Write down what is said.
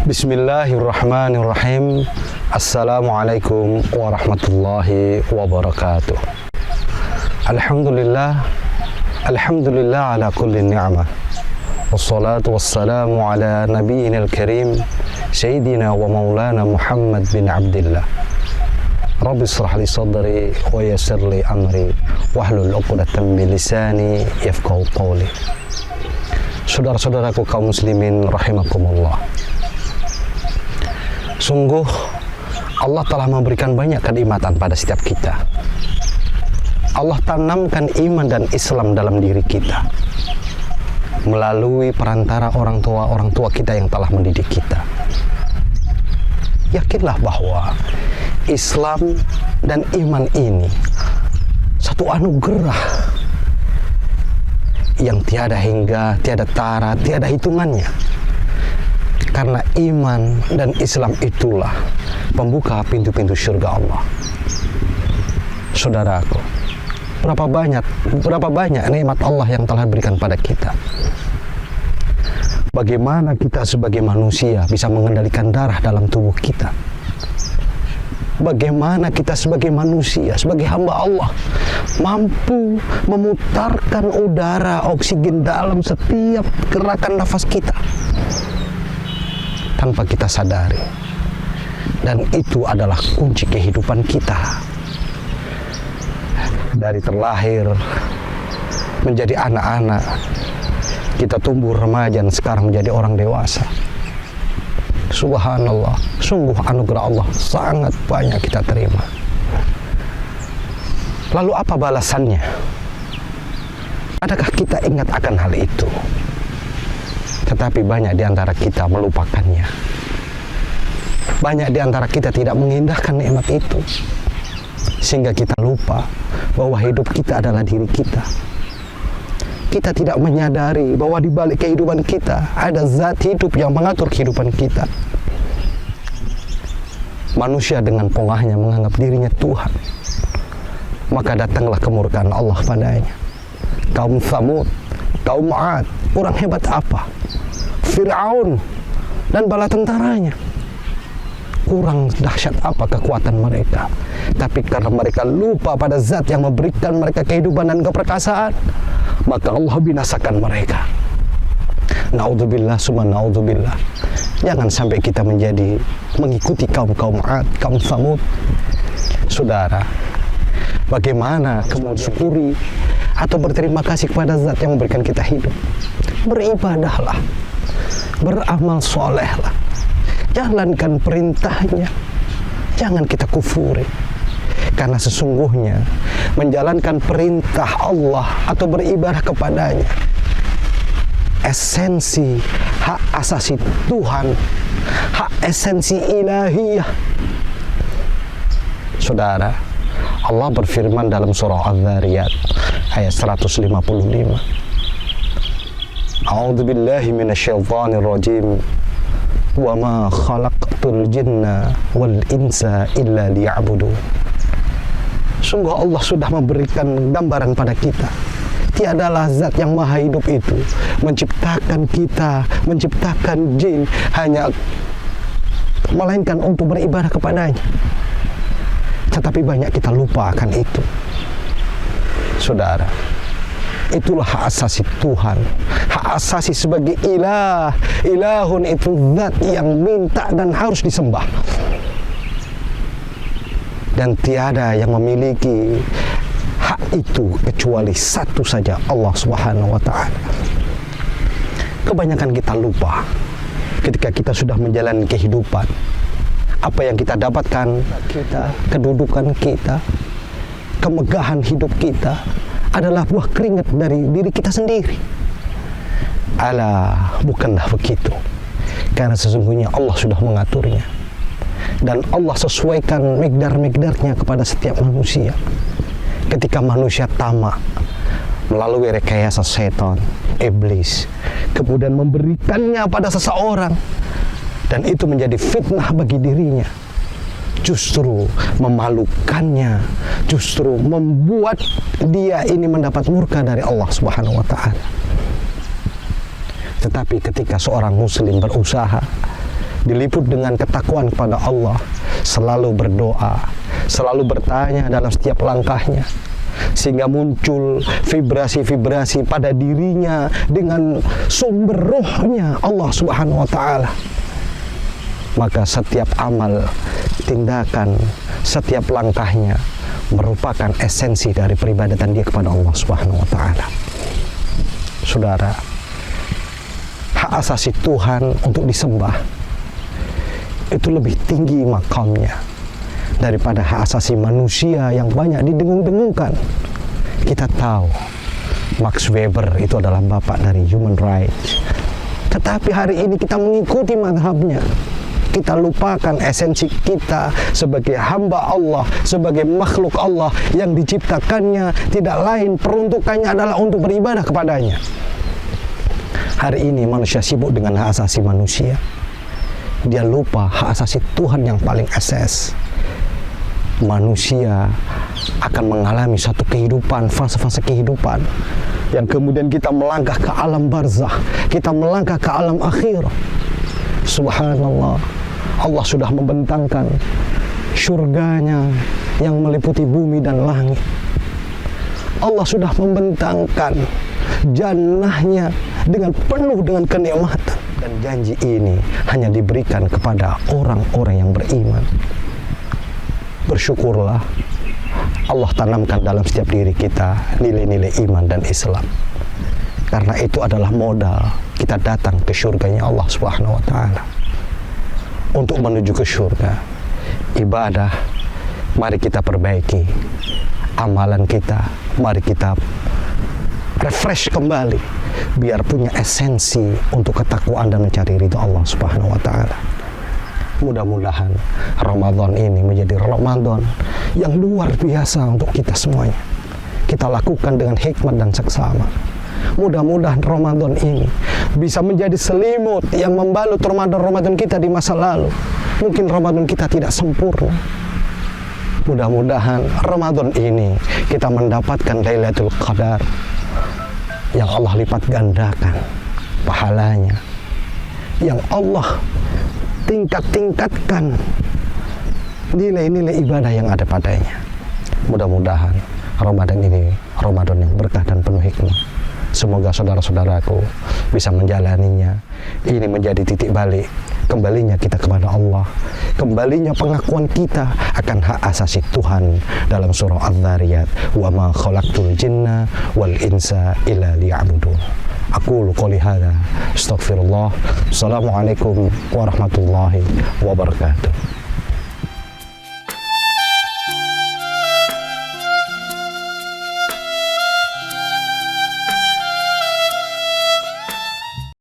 Bismillahirrahmanirrahim. Assalamualaikum warahmatullahi wabarakatuh. Alhamdulillah ala kulli ni'mah. Wassalatu wassalamu ala nabiyyina al-karim Sayyidina wa maulana Muhammad bin Abdillah. Rabbi israh li sadri wa yassir li amri wahlul 'uqdatam min lisani yafqahu qawli. Saudara-saudaraku kaum muslimin rahimakumullah. Sungguh Allah telah memberikan banyak kenikmatan pada setiap kita. Allah tanamkan iman dan Islam dalam diri kita melalui perantara orang tua kita yang telah mendidik kita. Yakinlah bahwa Islam dan iman ini satu anugerah yang tiada hingga, tiada tara, tiada hitungannya. Karena iman dan Islam itulah pembuka pintu-pintu surga Allah. Saudaraku, berapa banyak nikmat Allah yang telah diberikan pada kita. Bagaimana kita sebagai manusia bisa mengendalikan darah dalam tubuh kita? Bagaimana kita sebagai manusia, sebagai hamba Allah, mampu memutarkan udara oksigen dalam setiap gerakan nafas kita tanpa kita sadari. Dan itu adalah kunci kehidupan kita. Dari terlahir menjadi anak-anak, kita tumbuh remaja dan sekarang menjadi orang dewasa. Subhanallah, sungguh anugerah Allah sangat banyak kita terima. Lalu apa balasannya? Adakah kita ingat akan hal itu? Tetapi banyak di antara kita melupakannya. Banyak di antara kita tidak mengindahkan nikmat itu, sehingga kita lupa bahwa hidup kita adalah diri kita. Kita tidak menyadari bahwa di balik kehidupan kita ada zat hidup yang mengatur kehidupan kita. Manusia dengan pongahnya menganggap dirinya Tuhan, maka datanglah kemurkaan Allah padanya. Kaum Tsamud, kaum 'Ad, kurang hebat apa? Fir'aun dan bala tentaranya, kurang dahsyat apa kekuatan mereka? Tapi karena mereka lupa pada zat yang memberikan mereka kehidupan dan keperkasaan, maka Allah binasakan mereka. Naudzubillah summa naudzubillah. Jangan sampai kita mengikuti kaum 'Ad, kaum Tsamud. Saudara, bagaimana kamu syukuri atau berterima kasih kepada zat yang memberikan kita hidup? Beribadahlah, beramal solehlah, jalankan perintahnya, jangan kita kufuri. Karena sesungguhnya menjalankan perintah Allah atau beribadah kepadanya, esensi hak asasi Tuhan, hak esensi ilahiyah. Saudara, Allah berfirman dalam surah Adz-Dzariyat ayat 155. A'udzubillahi minasyaitonir rajim. Wa ma khalaqtul jinna wal insa illa liya'budun. Sungguh Allah sudah memberikan gambaran pada kita. Tiadalah zat yang maha hidup itu menciptakan kita, menciptakan jin hanya melainkan untuk beribadah kepadanya. Tetapi banyak kita lupa akan itu. Saudara, itulah hak asasi Tuhan, hak asasi sebagai ilah. Ilahun itu zat yang minta dan harus disembah. Dan tiada yang memiliki hak itu kecuali satu saja, Allah Subhanahu wa ta'ala. Kebanyakan kita lupa ketika kita sudah menjalani kehidupan. Apa yang kita dapatkan, kedudukan kita, kemegahan hidup kita adalah buah keringat dari diri kita sendiri. Alah, bukanlah begitu. Karena sesungguhnya Allah sudah mengaturnya. Dan Allah sesuaikan migdar-migdarnya kepada setiap manusia. Ketika manusia tamak melalui rekayasa setan, iblis, kemudian memberikannya pada seseorang, dan itu menjadi fitnah bagi dirinya, justru memalukannya, justru membuat dia ini mendapat murka dari Allah Subhanahu wa ta'ala. Tetapi ketika seorang muslim berusaha diliput dengan ketakwaan kepada Allah, selalu berdoa, selalu bertanya dalam setiap langkahnya, sehingga muncul vibrasi-vibrasi pada dirinya dengan sumber rohnya Allah Subhanahu wa ta'ala. Maka setiap amal, tindakan, setiap langkahnya merupakan esensi dari peribadatan dia kepada Allah Subhanahu wa ta'ala. Saudara, hak asasi Tuhan untuk disembah itu lebih tinggi makamnya daripada hak asasi manusia yang banyak didengung-dengungkan. Kita tahu Max Weber itu adalah bapak dari human rights, tetapi hari ini kita mengikuti mazhabnya. Kita lupakan esensi kita sebagai hamba Allah, sebagai makhluk Allah yang diciptakannya tidak lain peruntukannya adalah untuk beribadah kepadanya. Hari ini manusia sibuk dengan hak asasi manusia. Dia lupa hak asasi Tuhan yang paling asas. Manusia akan mengalami satu kehidupan, fase-fase kehidupan yang kemudian kita melangkah ke alam barzah, kita melangkah ke alam akhir. Subhanallah, Allah sudah membentangkan syurganya yang meliputi bumi dan langit. Allah sudah membentangkan jannahnya dengan penuh dengan kenikmatan, dan janji ini hanya diberikan kepada orang-orang yang beriman. Bersyukurlah Allah tanamkan dalam setiap diri kita nilai-nilai iman dan Islam, karena itu adalah modal kita datang ke syurganya Allah Subhanahu wa ta'ala. Untuk menuju ke syurga, ibadah mari kita perbaiki, amalan kita mari kita refresh kembali, biar punya esensi untuk ketakwaan dan mencari ridha Allah Subhanahu wa ta'ala. Mudah-mudahan Ramadan ini menjadi Ramadan yang luar biasa untuk kita semuanya. Kita lakukan dengan hikmat dan seksama. Mudah-mudahan Ramadan ini bisa menjadi selimut yang membalut Ramadan kita di masa lalu. Mungkin Ramadan kita tidak sempurna. Mudah-mudahan Ramadan ini kita mendapatkan Lailatul Qadar yang Allah lipat gandakan pahalanya, yang Allah tingkat-tingkatkan nilai-nilai ibadah yang ada padanya. Mudah-mudahan Ramadan ini Ramadan yang berkah dan penuh hikmah. Semoga saudara-saudaraku bisa menjalaninya. Ini menjadi titik balik kembalinya kita kepada Allah, kembalinya pengakuan kita akan hak asasi Tuhan dalam surah Adz-Dzariyat, wa ma khalaqtul jinna wal insa illa liya'budun. Aqulu qouli hadza astaghfirullah. Assalamualaikum warahmatullahi wabarakatuh.